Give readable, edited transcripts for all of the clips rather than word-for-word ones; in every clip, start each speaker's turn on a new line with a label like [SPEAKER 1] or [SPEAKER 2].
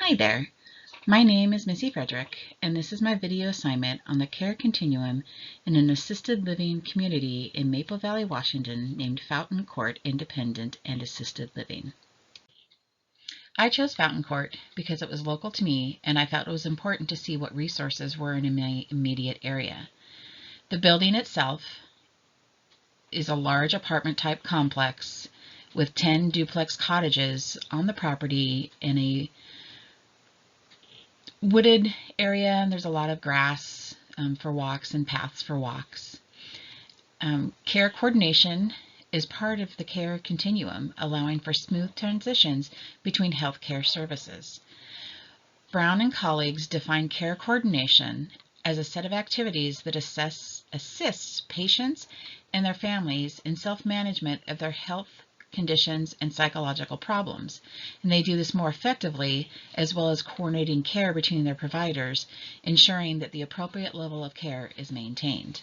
[SPEAKER 1] Hi there, my name is Missy Frederick, and this is my video assignment on the care continuum in an assisted living community in Maple Valley, Washington named Fountain Court Independent and Assisted Living. I chose Fountain Court because it was local to me and I felt it was important to see what resources were in my immediate area. The building itself is a large apartment-type complex with 10 duplex cottages on the property in a wooded area, and there's a lot of grass for walks and paths for walks. Care coordination is part of the care continuum, allowing for smooth transitions between healthcare services. Brown and colleagues define care coordination as a set of activities that assists patients and their families in self-management of their health conditions and psychological problems, and they do this more effectively as well as coordinating care between their providers, ensuring that the appropriate level of care is maintained.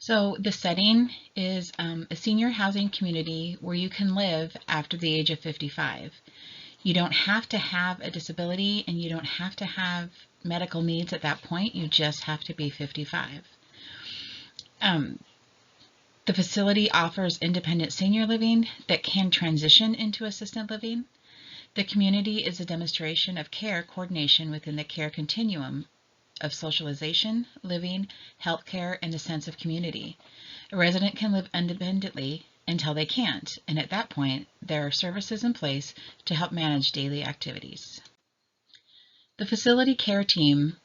[SPEAKER 1] So the setting is a senior housing community where you can live after the age of 55. You don't have to have a disability and you don't have to have medical needs at that point, you just have to be 55. The facility offers independent senior living that can transition into assisted living. The community is a demonstration of care coordination within the care continuum of socialization, living, healthcare, and a sense of community. A resident can live independently until they can't, and at that point, there are services in place to help manage daily activities. The facility care team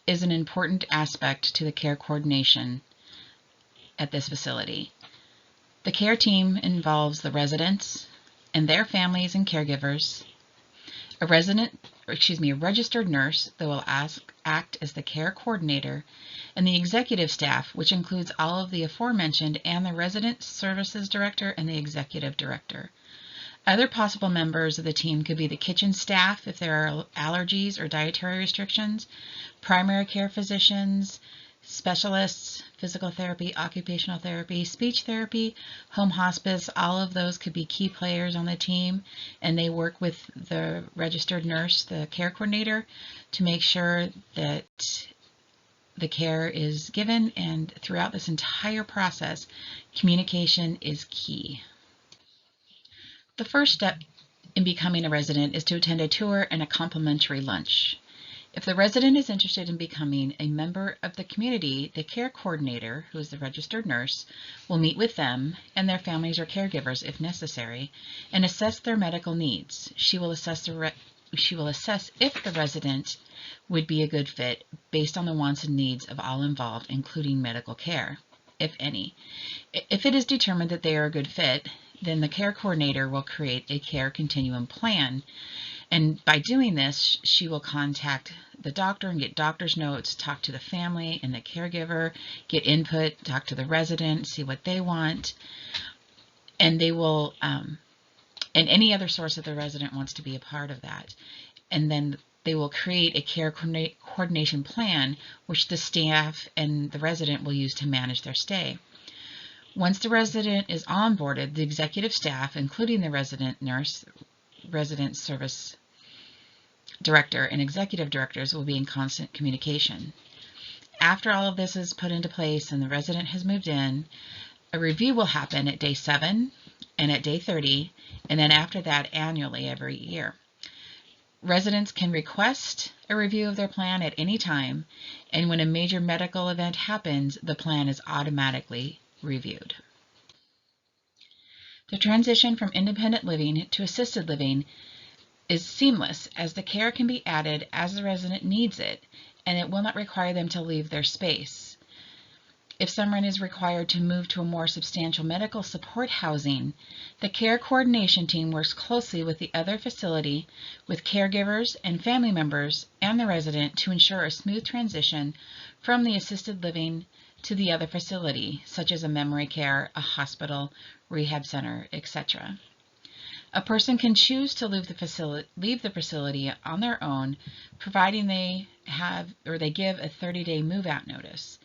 [SPEAKER 1] is an important aspect to the care coordination at this facility. The care team involves the residents and their families and caregivers, a registered nurse that will act as the care coordinator, and the executive staff, which includes all of the aforementioned and the resident services director and the executive director. Other possible members of the team could be the kitchen staff if there are allergies or dietary restrictions, primary care physicians, specialists, physical therapy, occupational therapy, speech therapy, home hospice. All of those could be key players on the team, and they work with the registered nurse, the care coordinator, to make sure that the care is given, and throughout this entire process, communication is key. The first step in becoming a resident is to attend a tour and a complimentary lunch. If the resident is interested in becoming a member of the community, the care coordinator, who is the registered nurse, will meet with them and their families or caregivers if necessary and assess their medical needs. She will assess if the resident would be a good fit based on the wants and needs of all involved, including medical care, if any. If it is determined that they are a good fit, then the care coordinator will create a care continuum plan. And by doing this, she will contact the doctor and get doctor's notes, talk to the family and the caregiver, get input, talk to the resident, see what they want. And they will, and any other source that the resident wants to be a part of that. And then they will create a care coordination plan, which the staff and the resident will use to manage their stay. Once the resident is onboarded, the executive staff, including the resident nurse, resident service director, and executive directors, will be in constant communication. After all of this is put into place and the resident has moved in, a review will happen at day 7 and at day 30, and then after that annually every year. Residents can request a review of their plan at any time, and when a major medical event happens, the plan is automatically reviewed. The transition from independent living to assisted living is seamless, as the care can be added as the resident needs it, and it will not require them to leave their space. If someone is required to move to a more substantial medical support housing, the care coordination team works closely with the other facility, with caregivers and family members and the resident to ensure a smooth transition from the assisted living to the other facility, such as a memory care, a hospital, rehab center, etc. A person can choose to leave the facility on their own, providing they give a 30-day move-out notice.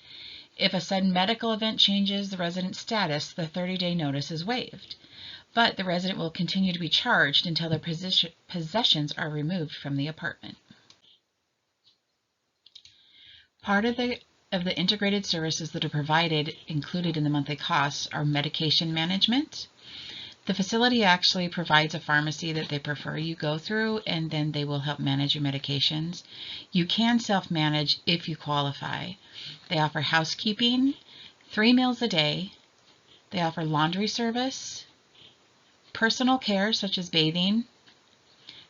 [SPEAKER 1] If a sudden medical event changes the resident's status, the 30-day notice is waived. but the resident will continue to be charged until their possessions are removed from the apartment. Part of the integrated services that are provided, included in the monthly costs, are medication management. The facility actually provides a pharmacy that they prefer you go through, and then they will help manage your medications. You can self-manage if you qualify. They offer housekeeping, 3 meals a day. They offer laundry service, personal care such as bathing,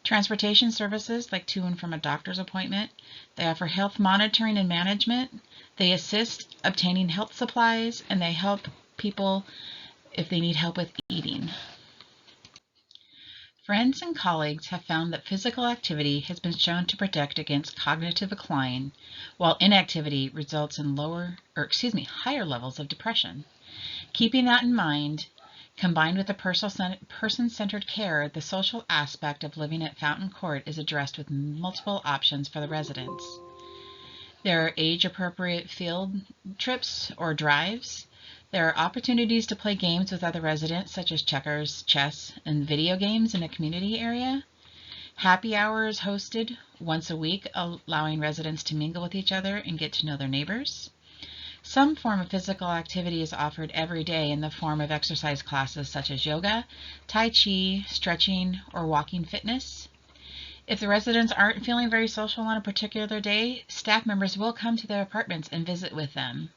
[SPEAKER 1] transportation services like to and from a doctor's appointment. They offer health monitoring and management. They assist obtaining health supplies, and they help people if they need help with eating. Friends and colleagues have found that physical activity has been shown to protect against cognitive decline, while inactivity results in higher levels of depression. Keeping that in mind, combined with the person-centered care, the social aspect of living at Fountain Court is addressed with multiple options for the residents. There are age-appropriate field trips or drives. There are opportunities to play games with other residents, such as checkers, chess, and video games in a community area. Happy hours hosted once a week, allowing residents to mingle with each other and get to know their neighbors. Some form of physical activity is offered every day in the form of exercise classes such as yoga, tai chi, stretching, or walking fitness. If the residents aren't feeling very social on a particular day, staff members will come to their apartments and visit with them.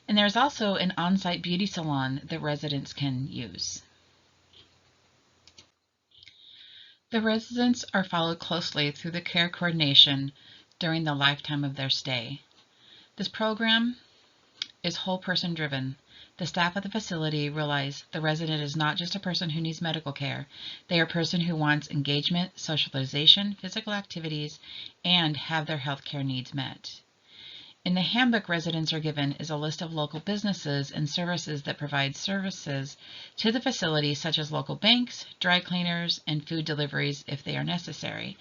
[SPEAKER 1] And there's also an on-site beauty salon that residents can use. The residents are followed closely through the care coordination during the lifetime of their stay. This program is whole person driven. The staff at the facility realize the resident is not just a person who needs medical care. They are a person who wants engagement, socialization, physical activities, and have their health care needs met. In the handbook residents are given is a list of local businesses and services that provide services to the facility, such as local banks, dry cleaners, and food deliveries if they are necessary.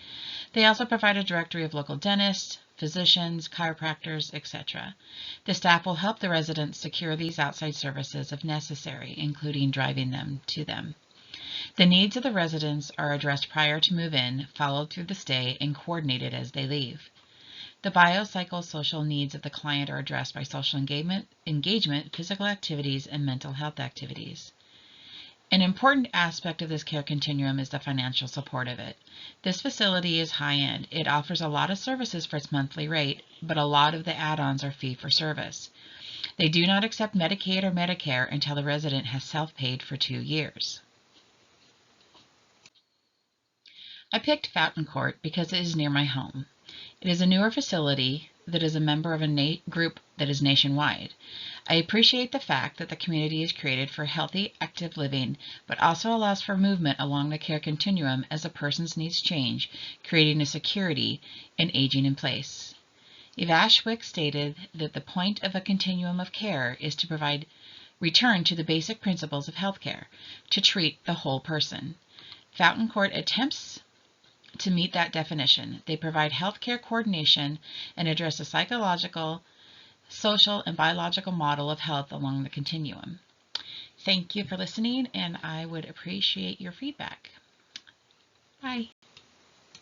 [SPEAKER 1] They also provide a directory of local dentists, physicians, chiropractors, etc. The staff will help the residents secure these outside services if necessary, including driving them to them. The needs of the residents are addressed prior to move-in, followed through the stay, and coordinated as they leave. The biopsychosocial needs of the client are addressed by social engagement, physical activities, and mental health activities. An important aspect of this care continuum is the financial support of it. This facility is high-end. It offers a lot of services for its monthly rate, but a lot of the add-ons are fee-for-service. They do not accept Medicaid or Medicare until the resident has self-paid for 2 years. I picked Fountain Court because it is near my home. It is a newer facility that is a member of a group that is nationwide. I appreciate the fact that the community is created for healthy, active living, but also allows for movement along the care continuum as a person's needs change, creating a security in aging in place. Eve Ashwick stated that the point of a continuum of care is to return to the basic principles of healthcare, to treat the whole person. Fountain Court attempts to meet that definition. They provide healthcare coordination and address a psychological, social, and biological model of health along the continuum. Thank you for listening, and I would appreciate your feedback. Bye.